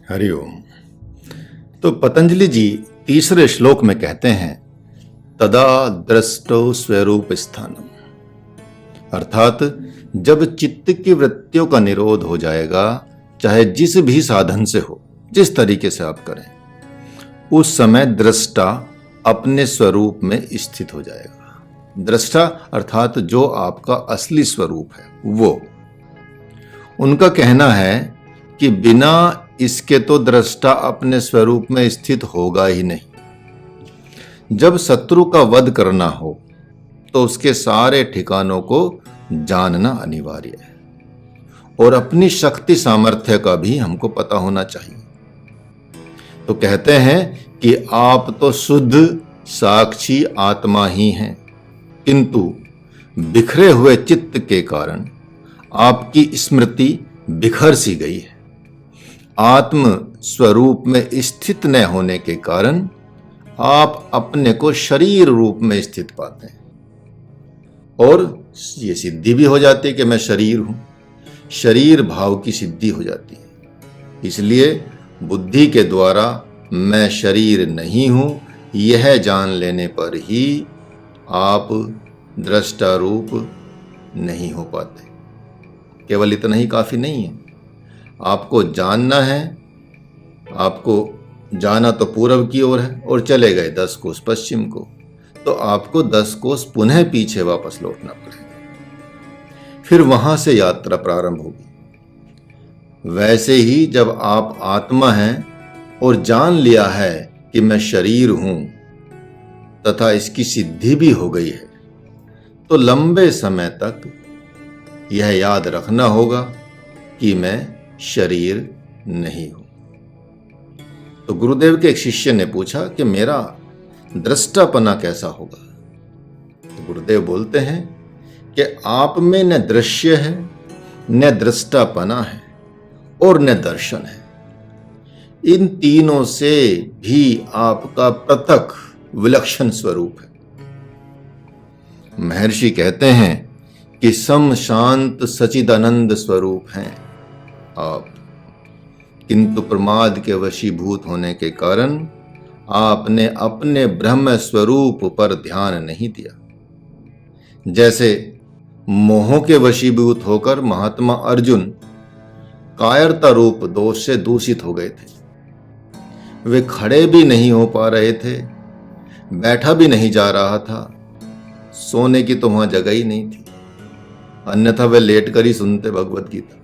हरिओम। तो पतंजलि जी तीसरे श्लोक में कहते हैं तदा दृष्टो स्वरूप स्थानम, अर्थात जब चित्त की वृत्तियों का निरोध हो जाएगा, चाहे जिस भी साधन से हो, जिस तरीके से आप करें, उस समय दृष्टा अपने स्वरूप में स्थित हो जाएगा। दृष्टा अर्थात जो आपका असली स्वरूप है वो। उनका कहना है कि बिना इसके तो दृष्टा अपने स्वरूप में स्थित होगा ही नहीं। जब शत्रु का वध करना हो तो उसके सारे ठिकानों को जानना अनिवार्य है और अपनी शक्ति सामर्थ्य का भी हमको पता होना चाहिए। तो कहते हैं कि आप तो शुद्ध साक्षी आत्मा ही हैं, किंतु बिखरे हुए चित्त के कारण आपकी स्मृति बिखर सी गई है। आत्म स्वरूप में स्थित न होने के कारण आप अपने को शरीर रूप में स्थित पाते हैं और ये सिद्धि भी हो जाती है कि मैं शरीर हूं। शरीर भाव की सिद्धि हो जाती है। इसलिए बुद्धि के द्वारा मैं शरीर नहीं हूं यह जान लेने पर ही आप दृष्टा रूप नहीं हो पाते। केवल इतना ही काफी नहीं है, आपको जानना है। आपको जाना तो पूर्व की ओर है और चले गए 10 कोस पश्चिम को, तो आपको 10 कोस पुनः पीछे वापस लौटना पड़ेगा, फिर वहां से यात्रा प्रारंभ होगी। वैसे ही जब आप आत्मा हैं और जान लिया है कि मैं शरीर हूं तथा इसकी सिद्धि भी हो गई है, तो लंबे समय तक यह याद रखना होगा कि मैं शरीर नहीं हूं। तो गुरुदेव के एक शिष्य ने पूछा कि मेरा दृष्टापना कैसा होगा। तो गुरुदेव बोलते हैं कि आप में न दृश्य है, न दृष्टापना है और न दर्शन है। इन तीनों से भी आपका पृथक विलक्षण स्वरूप है। महर्षि कहते हैं कि सम शांत सचिदानंद स्वरूप हैं आप, किंतु प्रमाद के वशीभूत होने के कारण आपने अपने ब्रह्म स्वरूप पर ध्यान नहीं दिया। जैसे मोहों के वशीभूत होकर महात्मा अर्जुन कायरता रूप दोष से दूषित हो गए थे। वे खड़े भी नहीं हो पा रहे थे, बैठा भी नहीं जा रहा था, सोने की तो वहां जगह ही नहीं थी, अन्यथा वे लेट कर ही सुनते भगवत गीता।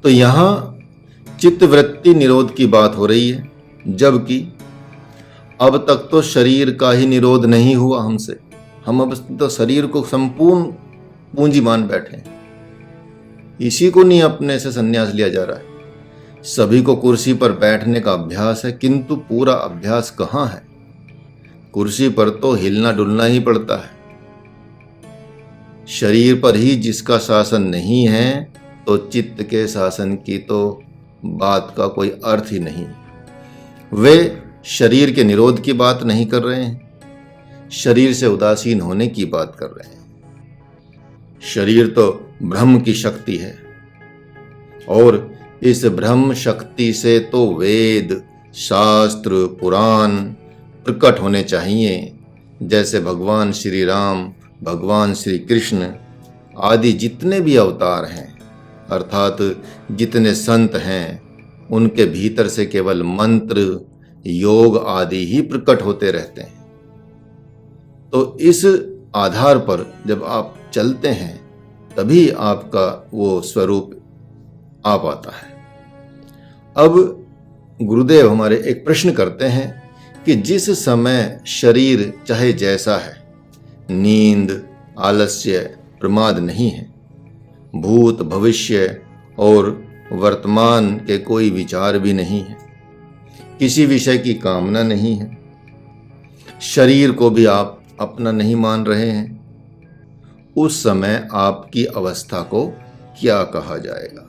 तो यहां चित्त वृत्ति निरोध की बात हो रही है, जबकि अब तक तो शरीर का ही निरोध नहीं हुआ हमसे। हम अब तो शरीर को संपूर्ण पूंजी मान बैठे हैं। इसी को नहीं अपने से संन्यास लिया जा रहा है। सभी को कुर्सी पर बैठने का अभ्यास है, किंतु पूरा अभ्यास कहां है। कुर्सी पर तो हिलना डुलना ही पड़ता है। शरीर पर ही जिसका शासन नहीं है, तो चित्त के शासन की तो बात का कोई अर्थ ही नहीं। वे शरीर के निरोध की बात नहीं कर रहे हैं, शरीर से उदासीन होने की बात कर रहे हैं। शरीर तो ब्रह्म की शक्ति है और इस ब्रह्म शक्ति से तो वेद, शास्त्र, पुराण प्रकट होने चाहिए। जैसे भगवान श्री राम, भगवान श्री कृष्ण आदि जितने भी अवतार हैं, अर्थात जितने संत हैं, उनके भीतर से केवल मंत्र, योग आदि ही प्रकट होते रहते हैं। तो इस आधार पर जब आप चलते हैं तभी आपका वो स्वरूप आ पाता है। अब गुरुदेव हमारे एक प्रश्न करते हैं कि जिस समय शरीर चाहे जैसा है, नींद, आलस्य, प्रमाद नहीं है, भूत, भविष्य और वर्तमान के कोई विचार भी नहीं है, किसी विषय की कामना नहीं है, शरीर को भी आप अपना नहीं मान रहे हैं, उस समय आपकी अवस्था को क्या कहा जाएगा?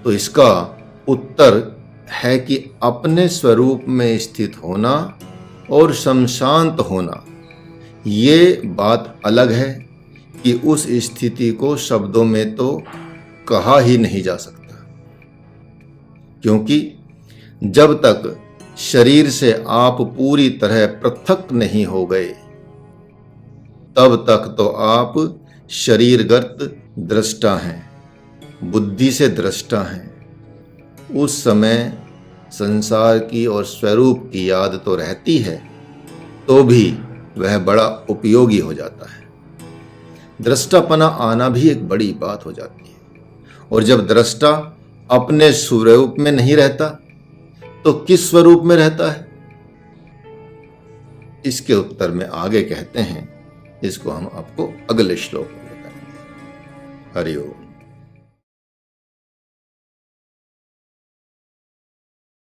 तो इसका उत्तर है कि अपने स्वरूप में स्थित होना और समशांत होना, ये बात अलग है कि उस स्थिति को शब्दों में तो कहा ही नहीं जा सकता। क्योंकि जब तक शरीर से आप पूरी तरह पृथक नहीं हो गए तब तक तो आप शरीरगत दृष्टा हैं, बुद्धि से दृष्टा हैं। उस समय संसार की और स्वरूप की याद तो रहती है, तो भी वह बड़ा उपयोगी हो जाता है। दृष्टापना आना भी एक बड़ी बात हो जाती है। और जब दृष्टा अपने स्वरूप में नहीं रहता तो किस स्वरूप में रहता है? इसके उत्तर में आगे कहते हैं, इसको हम आपको अगले श्लोक में बताएंगे। हरि ओम।